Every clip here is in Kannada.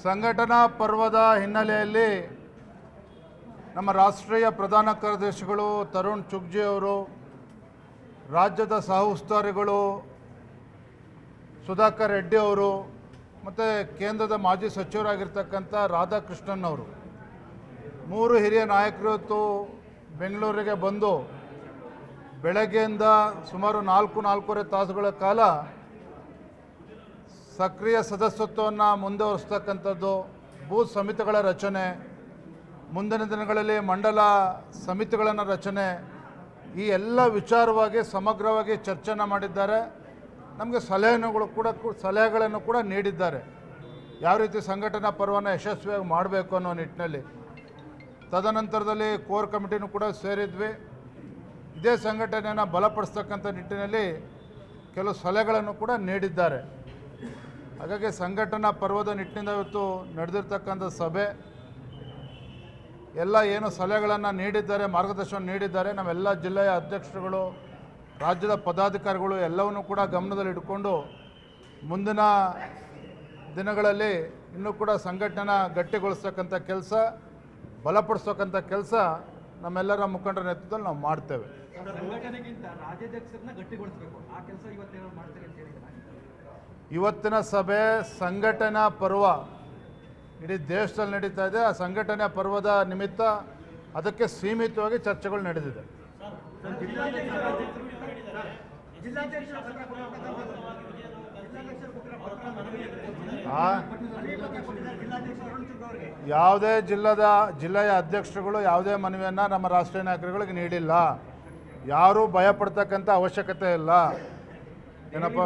ಸಂಘಟನಾ ಪರ್ವದ ಹಿನ್ನೆಲೆಯಲ್ಲಿ ನಮ್ಮ ರಾಷ್ಟ್ರೀಯ ಪ್ರಧಾನ ಕಾರ್ಯದರ್ಶಿಗಳು ತರುಣ್ ಚುಗ್ಜಿ ಅವರು, ರಾಜ್ಯದ ಸಹ ಉಸ್ತುವಾರಿಗಳು ಸುಧಾಕರ್ ರೆಡ್ಡಿ ಅವರು ಮತ್ತು ಕೇಂದ್ರದ ಮಾಜಿ ಸಚಿವರಾಗಿರ್ತಕ್ಕಂಥ ರಾಧಾಕೃಷ್ಣನ್ ಅವರು, ಮೂರು ಹಿರಿಯ ನಾಯಕರು ಬೆಂಗಳೂರಿಗೆ ಬಂದು ಬೆಳಗ್ಗೆಯಿಂದ ಸುಮಾರು 4-4.5 ತಾಸುಗಳ ಕಾಲ ಸಕ್ರಿಯ ಸದಸ್ಯತ್ವವನ್ನು ಮುಂದುವರಿಸ್ತಕ್ಕಂಥದ್ದು, ಬೂತ್ ಸಮಿತಿಗಳ ರಚನೆ, ಮುಂದಿನ ದಿನಗಳಲ್ಲಿ ಮಂಡಲ ಸಮಿತಿಗಳನ್ನು ರಚನೆ, ಈ ಎಲ್ಲ ವಿಚಾರವಾಗಿ ಸಮಗ್ರವಾಗಿ ಚರ್ಚೆನ ಮಾಡಿದ್ದಾರೆ. ನಮಗೆ ಸಲಹೆಗಳನ್ನು ಕೂಡ ನೀಡಿದ್ದಾರೆ, ಯಾವ ರೀತಿ ಸಂಘಟನಾ ಪರ್ವನ ಯಶಸ್ವಿಯಾಗಿ ಮಾಡಬೇಕು ಅನ್ನೋ ನಿಟ್ಟಿನಲ್ಲಿ. ತದನಂತರದಲ್ಲಿ ಕೋರ್ ಕಮಿಟಿನೂ ಕೂಡ ಸೇರಿದ್ವಿ. ಇದೇ ಸಂಘಟನೆಯನ್ನು ಬಲಪಡಿಸ್ತಕ್ಕಂಥ ನಿಟ್ಟಿನಲ್ಲಿ ಕೆಲವು ಸಲಹೆಗಳನ್ನು ಕೂಡ ನೀಡಿದ್ದಾರೆ. ಹಾಗಾಗಿ ಸಂಘಟನಾ ಪರ್ವದ ನಿಟ್ಟಿನಿಂದ ಇವತ್ತು ನಡೆದಿರ್ತಕ್ಕಂಥ ಸಭೆ ಎಲ್ಲ ಏನು ಸಲಹೆಗಳನ್ನು ನೀಡಿದ್ದಾರೆ, ಮಾರ್ಗದರ್ಶನ ನೀಡಿದ್ದಾರೆ, ನಮ್ಮೆಲ್ಲ ಜಿಲ್ಲೆಯ ಅಧ್ಯಕ್ಷರುಗಳು, ರಾಜ್ಯದ ಪದಾಧಿಕಾರಿಗಳು ಎಲ್ಲವನ್ನೂ ಕೂಡ ಗಮನದಲ್ಲಿ ಇಟ್ಕೊಂಡು ಮುಂದಿನ ದಿನಗಳಲ್ಲಿ ಇನ್ನೂ ಕೂಡ ಸಂಘಟನೆನ ಗಟ್ಟಿಗೊಳಿಸ್ತಕ್ಕಂಥ ಕೆಲಸ, ಬಲಪಡಿಸ್ತಕ್ಕಂಥ ಕೆಲಸ ನಮ್ಮೆಲ್ಲರ ಮುಖಂಡರ ನೇತೃತ್ವದಲ್ಲಿ ನಾವು ಮಾಡ್ತೇವೆ. ಇವತ್ತಿನ ಸಭೆ ಸಂಘಟನಾ ಪರ್ವ ಇಡೀ ದೇಶದಲ್ಲಿ ನಡೀತಾ ಇದೆ. ಆ ಸಂಘಟನಾ ಪರ್ವದ ನಿಮಿತ್ತ ಅದಕ್ಕೆ ಸೀಮಿತವಾಗಿ ಚರ್ಚೆಗಳು ನಡೆದಿದೆ. ಯಾವುದೇ ಜಿಲ್ಲೆಯ ಅಧ್ಯಕ್ಷರುಗಳು ಯಾವುದೇ ಮನವಿಯನ್ನು ನಮ್ಮ ರಾಷ್ಟ್ರೀಯ ನಾಯಕರುಗಳಿಗೆ ನೀಡಿಲ್ಲ. ಯಾರೂ ಭಯಪಡ್ತಕ್ಕಂಥ ಅವಶ್ಯಕತೆ ಇಲ್ಲ. ಏನಪ್ಪ,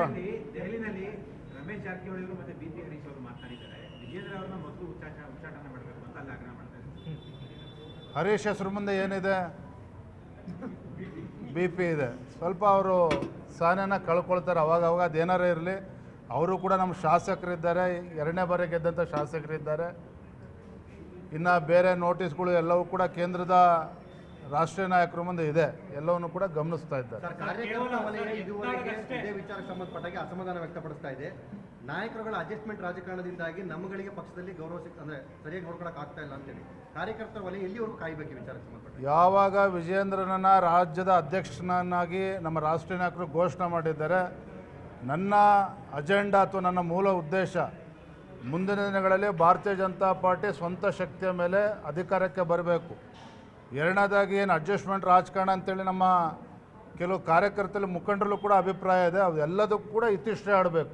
ರಮೇಶ್ ಜಾರಕಿಹೊಳಿ ಅವರು ಮತ್ತೆ ಬಿ ಪಿ ಹರೀಶ್ ಅವರು ಮಾತನಾಡಿದ್ದಾರೆ, ವಿಜೇಂದ್ರ ಅವರನ್ನ ಮೊದಲು ಉಚ್ಚಾಟನೆ ಮಾಡಬೇಕು ಅಂತ ಅಲ್ಲಿ ಆಗ್ರಹ ಮಾಡ್ತಾರೆ. ಹರೀಶ್ ಹೆಸರು ಮುಂದೆ ಏನಿದೆ? ಬಿ ಪಿ ಇದೆ. ಸ್ವಲ್ಪ ಅವರು ಸಹನೆನ ಕಳ್ಕೊಳ್ತಾರೆ ಅವಾಗ. ಅದೇನಾರ ಇರಲಿ, ಅವರು ಕೂಡ ನಮ್ಮ ಶಾಸಕರಿದ್ದಾರೆ, 2ನೇ ಬಾರಿ ಗೆದ್ದಂಥ ಶಾಸಕರಿದ್ದಾರೆ. ಇನ್ನು ಬೇರೆ ನೋಟಿಸ್ಗಳು ಎಲ್ಲವೂ ಕೂಡ ಕೇಂದ್ರದ ರಾಷ್ಟ್ರೀಯ ನಾಯಕರ ಮುಂದೆ ಇದೆ, ಎಲ್ಲವನ್ನು ಕೂಡ ಗಮನಿಸ್ತಾ ಇದ್ದಾರೆ. ಇದೇ ವಿಚಾರಕ್ಕೆ ಸಂಬಂಧಪಟ್ಟಾಗಿ ಅಸಮಾಧಾನ ವ್ಯಕ್ತಪಡಿಸ್ತಾ ಇದೆ. ನಾಯಕರುಗಳ ಅಡ್ಜಸ್ಟ್ಮೆಂಟ್ ರಾಜಕಾರಣದಿಂದಾಗಿ ನಮ್ಮಗಳಿಗೆ ಪಕ್ಷದಲ್ಲಿ ಗೌರವ ಅಂದರೆ ಸರಿಯಾಗಿ ನೋಡ್ಕೊಳಕ್ ಆಗ್ತಾ ಇಲ್ಲ ಅಂತೇಳಿ ಕಾರ್ಯಕರ್ತರ ವಲಯ ಎಲ್ಲಿವರೆಗೂ ಕಾಯಬೇಕು ಈ ವಿಚಾರಕ್ಕೆ ಸಂಬಂಧಪಟ್ಟ? ಯಾವಾಗ ವಿಜೇಂದ್ರನನ್ನ ರಾಜ್ಯದ ಅಧ್ಯಕ್ಷನಾಗಿ ನಮ್ಮ ರಾಷ್ಟ್ರೀಯ ನಾಯಕರು ಘೋಷಣೆ ಮಾಡಿದ್ದಾರೆ, ನನ್ನ ಅಜೆಂಡಾ ಅಥವಾ ನನ್ನ ಮೂಲ ಉದ್ದೇಶ ಮುಂದಿನ ದಿನಗಳಲ್ಲಿ ಭಾರತೀಯ ಜನತಾ ಪಾರ್ಟಿ ಸ್ವಂತ ಶಕ್ತಿಯ ಮೇಲೆ ಅಧಿಕಾರಕ್ಕೆ ಬರಬೇಕು. ಎರಡನೇದಾಗಿ ಏನು ಅಡ್ಜಸ್ಟ್ಮೆಂಟ್ ರಾಜಕಾರಣ ಅಂತೇಳಿ ನಮ್ಮ ಕೆಲವು ಕಾರ್ಯಕರ್ತರಲ್ಲಿ ಮುಖಂಡರಲ್ಲೂ ಕೂಡ ಅಭಿಪ್ರಾಯ ಇದೆ, ಅದು ಎಲ್ಲದಕ್ಕೂ ಕೂಡ ಇತಿಶ್ರೀ ಆಡಬೇಕು.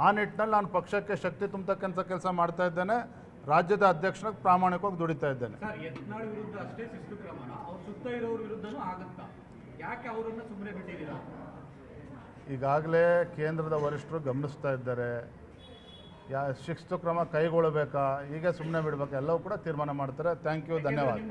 ಆ ನಿಟ್ಟಿನಲ್ಲಿ ನಾನು ಪಕ್ಷಕ್ಕೆ ಶಕ್ತಿ ತುಂಬತಕ್ಕಂಥ ಕೆಲಸ ಮಾಡ್ತಾ ಇದ್ದೇನೆ. ರಾಜ್ಯದ ಅಧ್ಯಕ್ಷನಾಗಿ ಪ್ರಾಮಾಣಿಕವಾಗಿ ದುಡಿತಾ ಇದ್ದೇನೆ. ಯತ್ನಾಳ್ ವಿರುದ್ಧ ಅಷ್ಟೇ ಶಿಸ್ತು ಕ್ರಮನ ಅವ್ರ ಸುತ್ತ ಇರೋರ ವಿರುದ್ಧನೂ ಆಗುತ್ತಾ? ಯಾಕೆ ಅವರನ್ನ ಸುಮ್ಮನೆ ಬಿಟ್ಟಿದ್ದೀರಾ? ಈಗಾಗಲೇ ಕೇಂದ್ರದ ವರಿಷ್ಠರು ಗಮನಿಸ್ತಾ ಇದ್ದಾರೆ. ಶಿಸ್ತು ಕ್ರಮ ಕೈಗೊಳ್ಳಬೇಕಾ, ಹೀಗೆ ಸುಮ್ಮನೆ ಬಿಡಬೇಕಾ, ಎಲ್ಲವೂ ಕೂಡ ತೀರ್ಮಾನ ಮಾಡ್ತಾರೆ. ಥ್ಯಾಂಕ್ ಯು, ಧನ್ಯವಾದ.